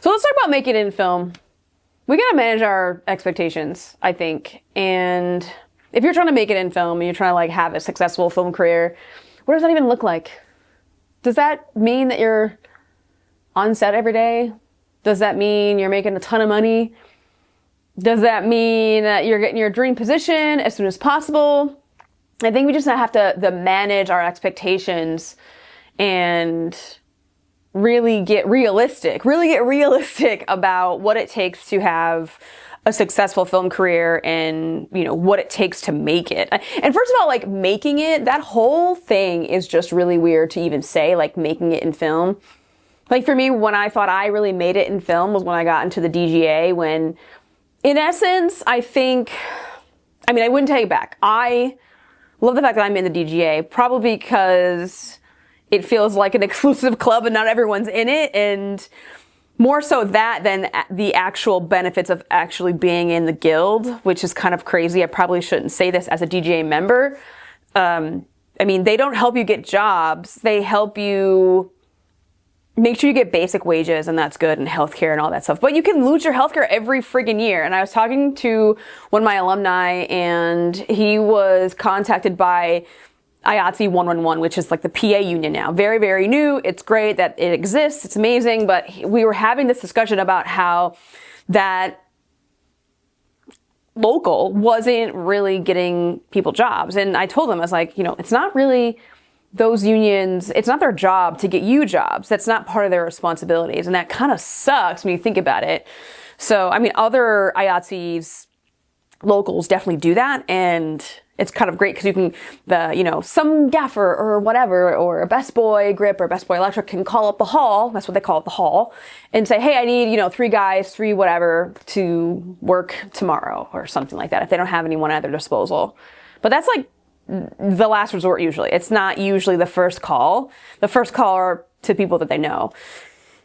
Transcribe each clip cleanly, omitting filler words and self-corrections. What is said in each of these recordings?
So let's talk about making it in film. We gotta manage our expectations, I think. And if you're trying to make it in film and you're trying to like have a successful film career, what does that even look like? Does that mean that you're on set every day? Does that mean you're making a ton of money? Does that mean that you're getting your dream position as soon as possible? I think we just have to manage our expectations and really get realistic about what it takes to have a successful film career and, you know, what it takes to make it. And first of all, like making it, that whole thing is just really weird to even say, like making it in film. Like for me, when I thought I really made it in film was when I got into the DGA, when in essence, I wouldn't take it back. I love the fact that I'm in the DGA, probably because it feels like an exclusive club and not everyone's in it. And more so that than the actual benefits of actually being in the guild, which is kind of crazy. I probably shouldn't say this as a DGA member. They don't help you get jobs. They help you make sure you get basic wages, and that's good, and healthcare and all that stuff. But you can lose your healthcare every friggin' year. And I was talking to one of my alumni, and he was contacted by IATSE 111, which is like the PA union now. Very, very new. It's great that it exists. It's amazing. But we were having this discussion about how that local wasn't really getting people jobs. And I told him, I was like, you know, it's not really those unions, it's not their job to get you jobs. That's not part of their responsibilities. And that kind of sucks when you think about it. So, I mean, other IATSEs locals definitely do that. And it's kind of great because you can, some gaffer or whatever, or a Best Boy Grip or Best Boy Electric can call up the hall. That's what they call it, the hall, and say, hey, I need, 3 guys, 3 whatever to work tomorrow or something like that if they don't have anyone at their disposal. But that's like the last resort usually. It's not usually the first call. The first call are to people that they know.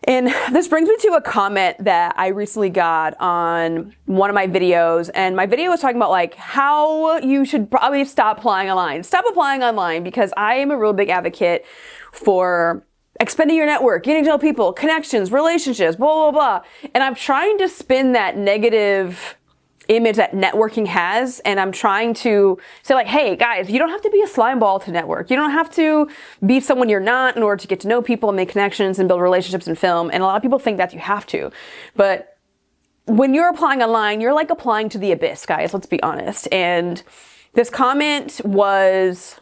And this brings me to a comment that I recently got on one of my videos. And my video was talking about like how you should probably stop applying online. Stop applying online, because I am a real big advocate for expanding your network, getting to know people, connections, relationships, blah, blah, blah. And I'm trying to spin that negative image that networking has, and I'm trying to say like, hey guys, you don't have to be a slime ball to network. You don't have to be someone you're not in order to get to know people and make connections and build relationships in film. And a lot of people think that you have to, but when you're applying online, you're like applying to the abyss, guys. Let's be honest. And this comment was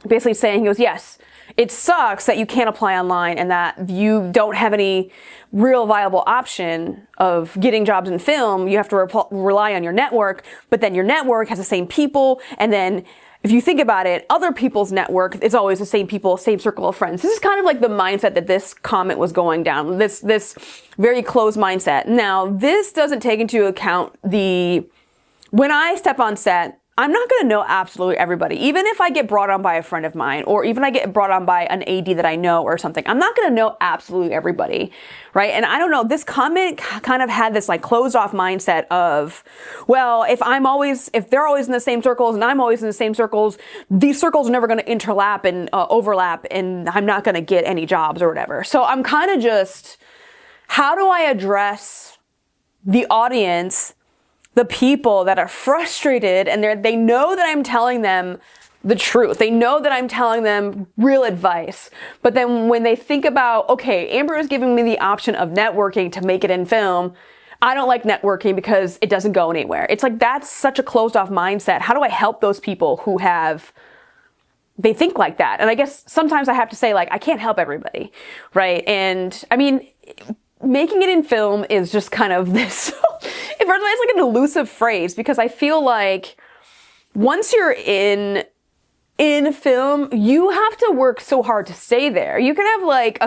basically saying, he goes, yes, it sucks that you can't apply online and that you don't have any real viable option of getting jobs in film. You have to rely on your network, but then your network has the same people. And then if you think about it, other people's network is always the same people, same circle of friends. This is kind of like the mindset that this comment was going down, this very closed mindset. Now, this doesn't take into account when I step on set, I'm not going to know absolutely everybody. Even if I get brought on by a friend of mine, or even I get brought on by an AD that I know or something, I'm not going to know absolutely everybody, right? And I don't know, this comment kind of had this like closed off mindset of, well, if they're always in the same circles and I'm always in the same circles, these circles are never going to interlap and overlap, and I'm not going to get any jobs or whatever. So I'm kind of just, how do I address the audience, the people that are frustrated and they know that I'm telling them the truth. They know that I'm telling them real advice. But then when they think about, okay, Amber is giving me the option of networking to make it in film, I don't like networking because it doesn't go anywhere. It's like, that's such a closed off mindset. How do I help those people who they think like that? And I guess sometimes I have to say, like, I can't help everybody, right? And I mean, making it in film is just kind of this, it's like an elusive phrase, because I feel like once you're in film, you have to work so hard to stay there. You can have like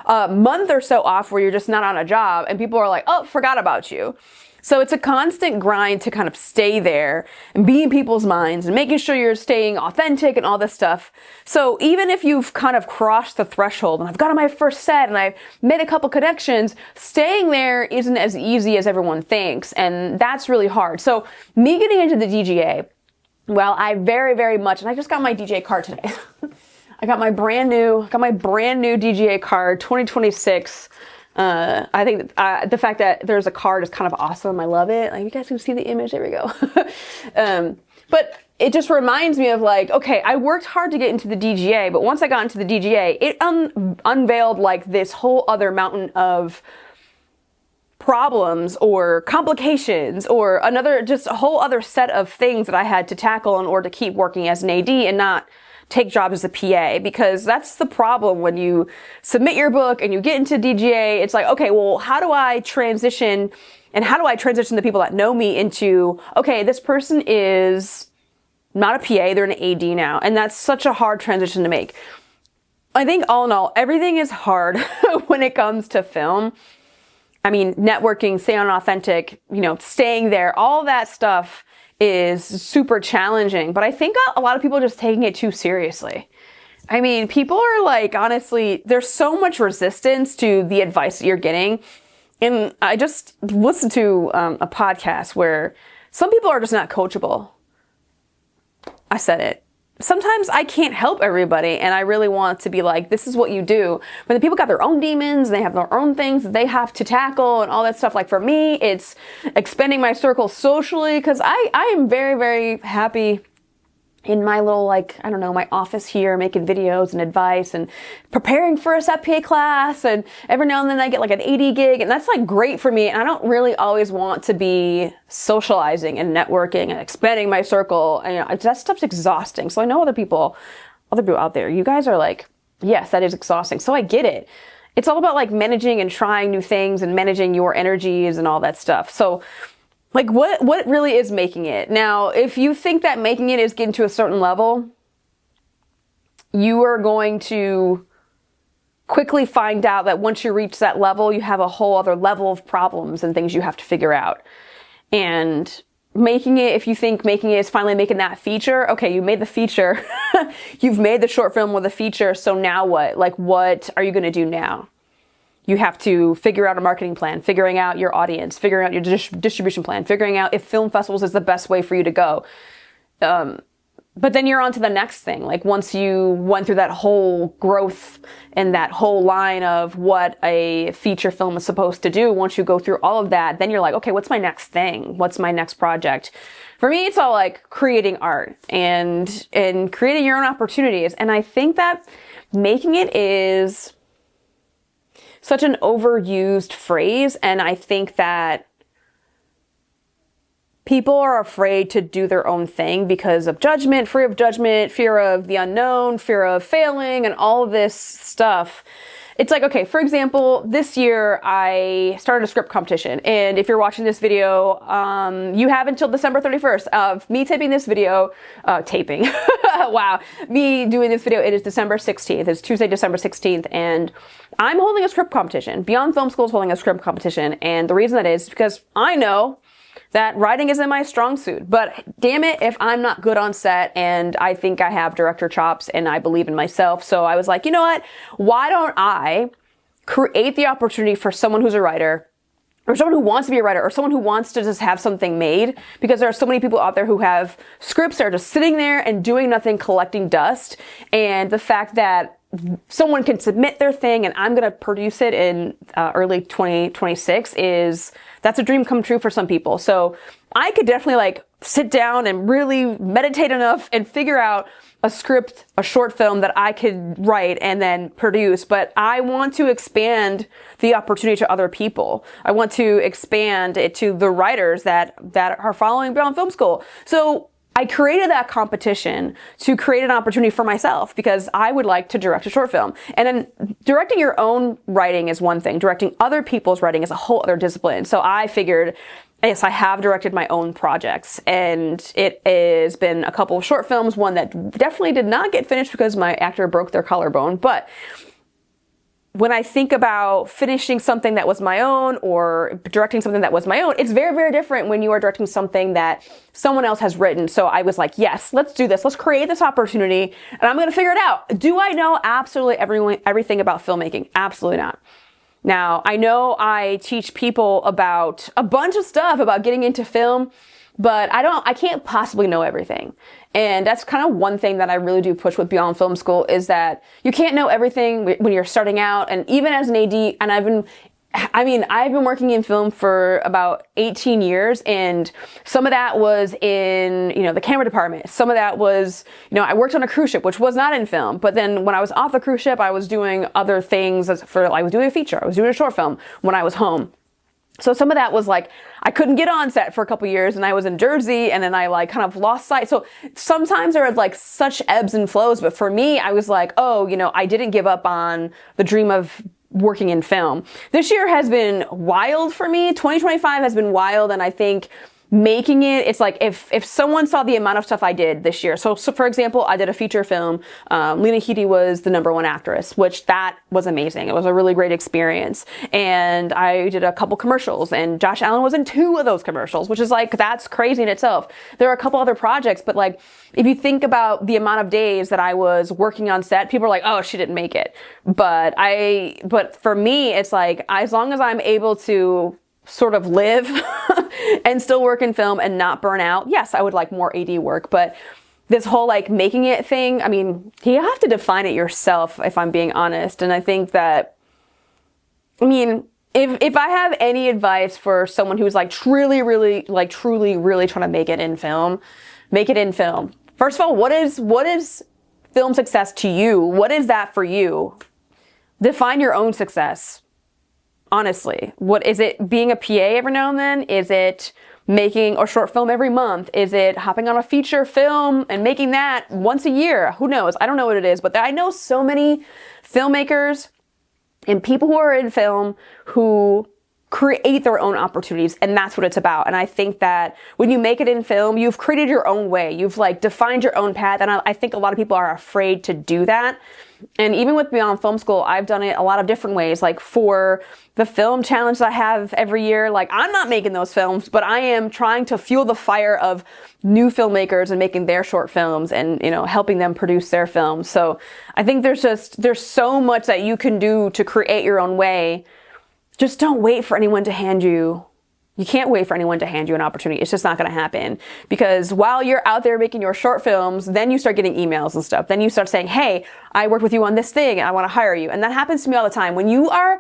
a month or so off where you're just not on a job and people are like, oh, forgot about you. So it's a constant grind to kind of stay there and be in people's minds and making sure you're staying authentic and all this stuff. So even if you've kind of crossed the threshold and I've got on my first set and I've made a couple connections, staying there isn't as easy as everyone thinks. And that's really hard. So me getting into the DGA, well, I very, very much, and I just got my DJ card today. I got my brand new DGA card, 2026. I think the fact that there's a card is kind of awesome. I love it. Like, you guys can see the image. There we go. But it just reminds me of like, okay, I worked hard to get into the DGA, but once I got into the DGA, it unveiled like this whole other mountain of problems or complications or just a whole other set of things that I had to tackle in order to keep working as an AD and not take jobs as a PA, because that's the problem when you submit your book and you get into DGA. It's like, okay, well, how do I transition the people that know me into, okay, this person is not a PA, they're an AD now. And that's such a hard transition to make. I think all in all, everything is hard when it comes to film. I mean, networking, staying authentic, staying there, all that stuff is super challenging. But I think a lot of people are just taking it too seriously. I mean, people are like, honestly, there's so much resistance to the advice that you're getting. And I just listened to a podcast where some people are just not coachable. I said it. Sometimes I can't help everybody, and I really want to be like, this is what you do. But the people got their own demons, and they have their own things that they have to tackle and all that stuff. Like for me, it's expanding my circle socially, because I am very, very happy in my little, like, I don't know, my office here, making videos and advice and preparing for a SEPA class. And every now and then I get like an 80 gig, and that's like great for me. And I don't really always want to be socializing and networking and expanding my circle. And, that stuff's exhausting. So I know other people out there, you guys are like, yes, that is exhausting. So I get it. It's all about like managing and trying new things and managing your energies and all that stuff. So like, what really is making it? Now, if you think that making it is getting to a certain level, you are going to quickly find out that once you reach that level, you have a whole other level of problems and things you have to figure out. And making it, if you think making it is finally making that feature, okay, you made the feature. You've made the short film with a feature, so now what? Like, what are you going to do now? You have to figure out a marketing plan, figuring out your audience, figuring out your distribution plan, figuring out if film festivals is the best way for you to go. But then you're on to the next thing. Like once you went through that whole growth and that whole line of what a feature film is supposed to do, once you go through all of that, then you're like, okay, what's my next thing? What's my next project? For me, it's all like creating art and creating your own opportunities. And I think that making it is such an overused phrase, and I think that people are afraid to do their own thing because of judgment, fear of the unknown, fear of failing, and all of this stuff. It's like, okay, for example, this year I started a script competition, and if you're watching this video, you have until December 31st of me taping this video, wow, me doing this video. It is December 16th. It's Tuesday, December 16th, and I'm holding a script competition. Beyond Film School is holding a script competition, and the reason that is because I know that writing isn't my strong suit, but damn it if I'm not good on set, and I think I have director chops and I believe in myself. So I was like, you know what? Why don't I create the opportunity for someone who's a writer, or someone who wants to be a writer, or someone who wants to just have something made? Because there are so many people out there who have scripts that are just sitting there and doing nothing, collecting dust. And the fact that someone can submit their thing and I'm going to produce it in early 2026 that's a dream come true for some people. So I could definitely like sit down and really meditate enough and figure out a script, a short film that I could write and then produce. But I want to expand the opportunity to other people. I want to expand it to the writers that are following Beyond Film School. So I created that competition to create an opportunity for myself because I would like to direct a short film. And then directing your own writing is one thing. Directing other people's writing is a whole other discipline. So I figured, yes, I have directed my own projects, and it has been a couple of short films, one that definitely did not get finished because my actor broke their collarbone. But when I think about finishing something that was my own or directing something that was my own, it's very, very different when you are directing something that someone else has written. So I was like, yes, let's do this. Let's create this opportunity, and I'm going to figure it out. Do I know absolutely everything about filmmaking? Absolutely not. Now, I know I teach people about a bunch of stuff about getting into film, but I can't possibly know everything. And that's kind of one thing that I really do push with Beyond Film School is that you can't know everything when you're starting out. And even as an AD, and I mean, I've been working in film for about 18 years, and some of that was in, the camera department. Some of that was, I worked on a cruise ship, which was not in film. But then when I was off the cruise ship, I was doing other things I was doing a feature. I was doing a short film when I was home. So some of that was like, I couldn't get on set for a couple years, and I was in Jersey, and then I kind of lost sight. So sometimes there are such ebbs and flows, but for me, I was like, oh, I didn't give up on the dream of working in film. This year has been wild for me. 2025 has been wild, and I think making it's like if someone saw the amount of stuff I did this year. So for example, I did a feature film. Lena Headey was the #1 actress, which that was amazing. It was a really great experience. And I did a couple commercials, and Josh Allen was in 2 of those commercials, which is that's crazy in itself. There are a couple other projects, but if you think about the amount of days that I was working on set, people are like, oh, she didn't make it. But for me, it's as long as I'm able to sort of live and still work in film and not burn out. Yes, I would like more AD work, but this whole making it thing, I mean, you have to define it yourself, if I'm being honest. And I think that, if I have any advice for someone who's truly, really trying to make it in film, make it in film. First of all, what is film success to you? What is that for you? Define your own success. Honestly, what is it? Being a PA every now and then? Is it making a short film every month? Is it hopping on a feature film and making that once a year? Who knows? I don't know what it is, but I know so many filmmakers and people who are in film who create their own opportunities, and that's what it's about. And I think that when you make it in film, you've created your own way. You've defined your own path, and I think a lot of people are afraid to do that. And even with Beyond Film School, I've done it a lot of different ways. For the film challenge that I have every year, I'm not making those films, but I am trying to fuel the fire of new filmmakers and making their short films and, helping them produce their films. So I think there's so much that you can do to create your own way. Just don't wait for anyone to hand you. You can't wait for anyone to hand you an opportunity. It's just not going to happen. Because while you're out there making your short films, then you start getting emails and stuff. Then you start saying, hey, I worked with you on this thing and I want to hire you. And that happens to me all the time. When you are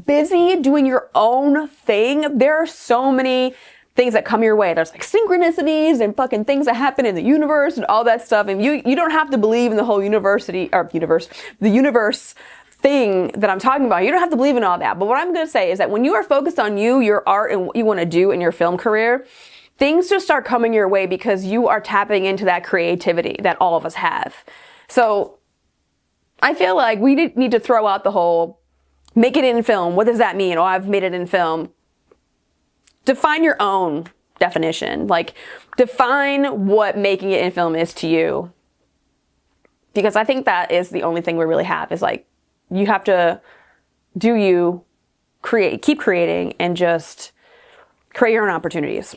busy doing your own thing, there are so many things that come your way. There's synchronicities and fucking things that happen in the universe and all that stuff. And you don't have to believe in the whole the universe thing that I'm talking about. You don't have to believe in all that. But what I'm going to say is that when you are focused on you, your art, and what you want to do in your film career, things just start coming your way because you are tapping into that creativity that all of us have. So I feel like we need to throw out the whole make it in film. What does that mean? Oh, I've made it in film. Define your own definition. Define what making it in film is to you. Because I think that is the only thing we really have is you have to keep creating, and just create your own opportunities.